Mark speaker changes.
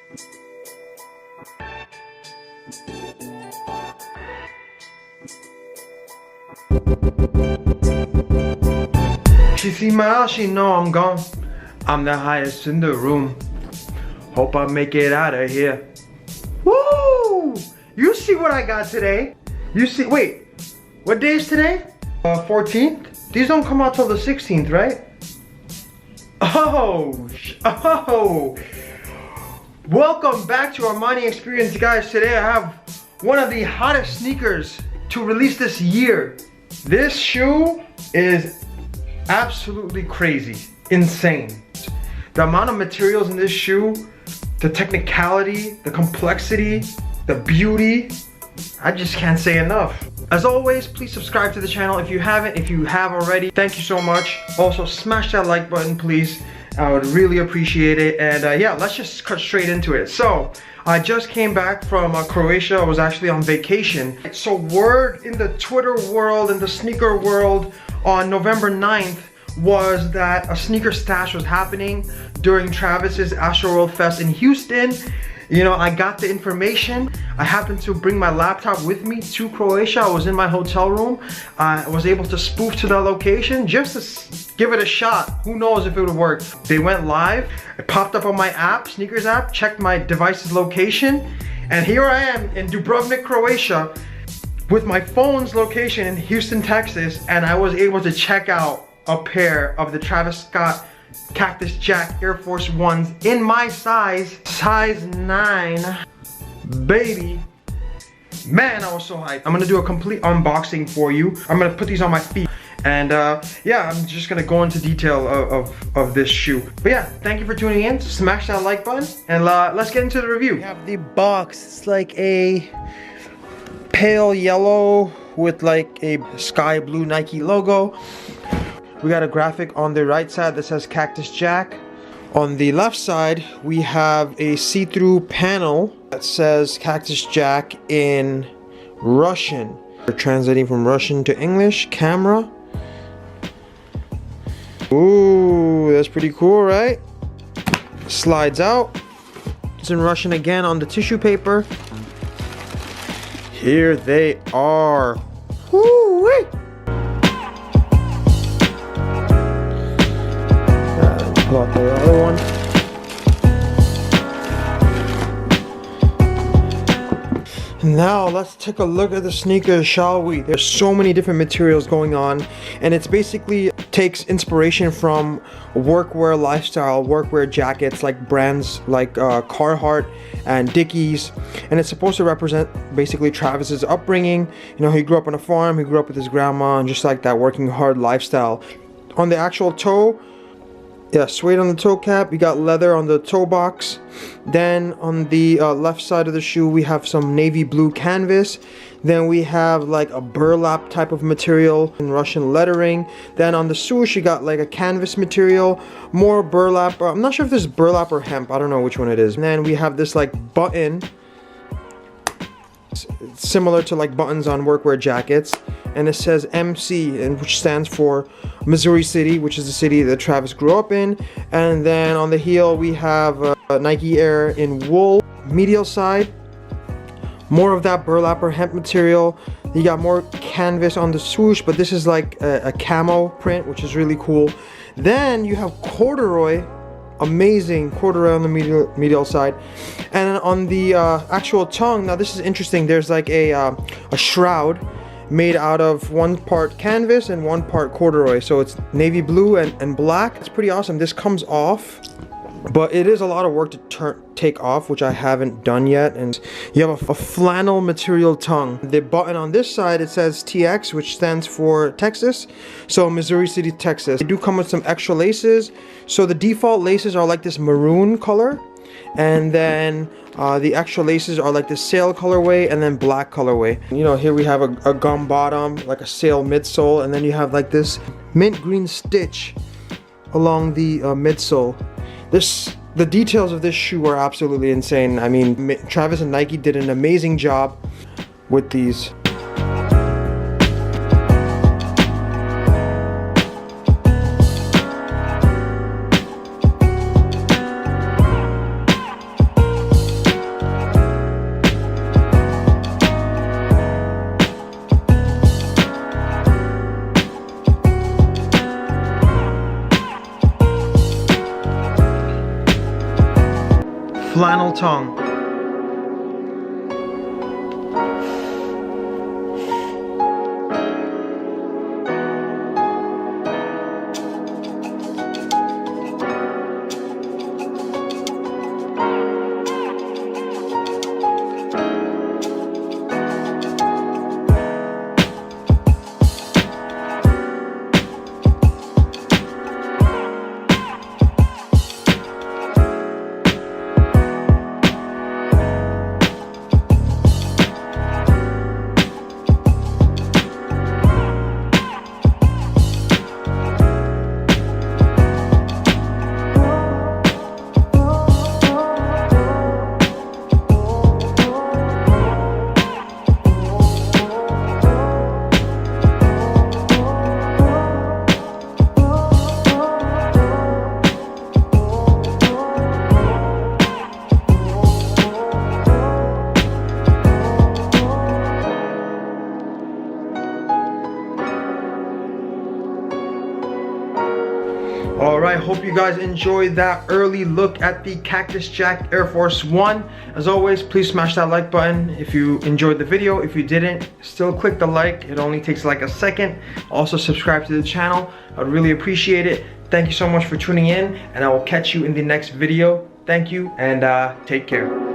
Speaker 1: She see my house, she know I'm gone. I'm the highest in the room. Hope I make it out of here. Woo! You see what I got today? You see, wait, what day is today? 14th? These don't come out till the 16th, right? Oh! Welcome back to Armani Experience, guys. Today I have one of the hottest sneakers to release this year. This shoe is absolutely crazy, insane. The amount of materials in this shoe, the technicality, the complexity, the beauty, I just can't say enough. As always, please subscribe to the channel if you haven't. If you have already, thank you so much. Also, smash that like button, please. I would really appreciate it. And yeah, let's just cut straight into it. So, I just came back from Croatia. I was actually on vacation. So word in the Twitter world and the sneaker world on November 9th was that a sneaker stash was happening during Travis's Astroworld Fest in Houston. You know, I got the information. I happened to bring my laptop with me to Croatia. I was in my hotel room. I was able to spoof to the location just to give it a shot. Who knows if it would work. They went live. It popped up on my app, sneakers app, checked my device's location. And here I am in Dubrovnik, Croatia with my phone's location in Houston, Texas. And I was able to check out a pair of the Travis Scott Cactus Jack Air Force Ones in my size 9, baby. Man, I was so hyped. I'm gonna do a complete unboxing for you. I'm gonna put these on my feet. And yeah, I'm just gonna go into detail of this shoe. But yeah, thank you for tuning in. Smash that like button and let's get into the review. We have the box. It's like a pale yellow with like a sky blue Nike logo. We got a graphic on the right side that says Cactus Jack. On the left side, we have a see-through panel that says Cactus Jack in Russian. We're translating from Russian to English. Camera. Ooh, that's pretty cool, right? Slides out. It's in Russian again on the tissue paper. Here they are. Woo-wee! Pull out the other one. Now let's take a look at the sneakers, shall we? There's so many different materials going on, and it's basically takes inspiration from workwear lifestyle, workwear jackets like brands like Carhartt and Dickies, and it's supposed to represent basically Travis's upbringing. You know, he grew up on a farm, he grew up with his grandma, and just like that working hard lifestyle. On the actual toe, yeah, suede on the toe cap. We got leather on the toe box. Then on the left side of the shoe, we have some navy blue canvas. Then we have like a burlap type of material in Russian lettering. Then on the swoosh, you got like a canvas material, more burlap. I'm not sure if this is burlap or hemp. I don't know which one it is. And then we have this like button, similar to like buttons on workwear jackets, and it says MC, and which stands for Missouri City, which is the city that Travis grew up in. And then on the heel we have Nike Air in wool. Medial side, more of that burlap or hemp material. You got more canvas on the swoosh, but this is like a camo print, which is really cool. Then you have corduroy, amazing corduroy on the medial side. And on the actual tongue, now this is interesting, there's like a shroud made out of one part canvas and one part corduroy, so it's navy blue and black. It's pretty awesome. This comes off, but it is a lot of work to take off, which I haven't done yet. And you have a flannel material tongue. The button on this side, it says TX, which stands for Texas, so Missouri City, Texas. They do come with some extra laces, so the default laces are like this maroon color, and then the extra laces are like the sail colorway and then black colorway. You know, here we have a gum bottom, like a sail midsole, and then you have like this mint green stitch along the midsole. The details of this shoe are absolutely insane. I mean, Travis and Nike did an amazing job with these. flannel tongue. Alright, hope you guys enjoyed that early look at the Cactus Jack Air Force One. As always, please smash that like button if you enjoyed the video. If you didn't, still click the like. It only takes like a second. Also subscribe to the channel. I'd really appreciate it. Thank you so much for tuning in, and I will catch you in the next video. Thank you, and take care.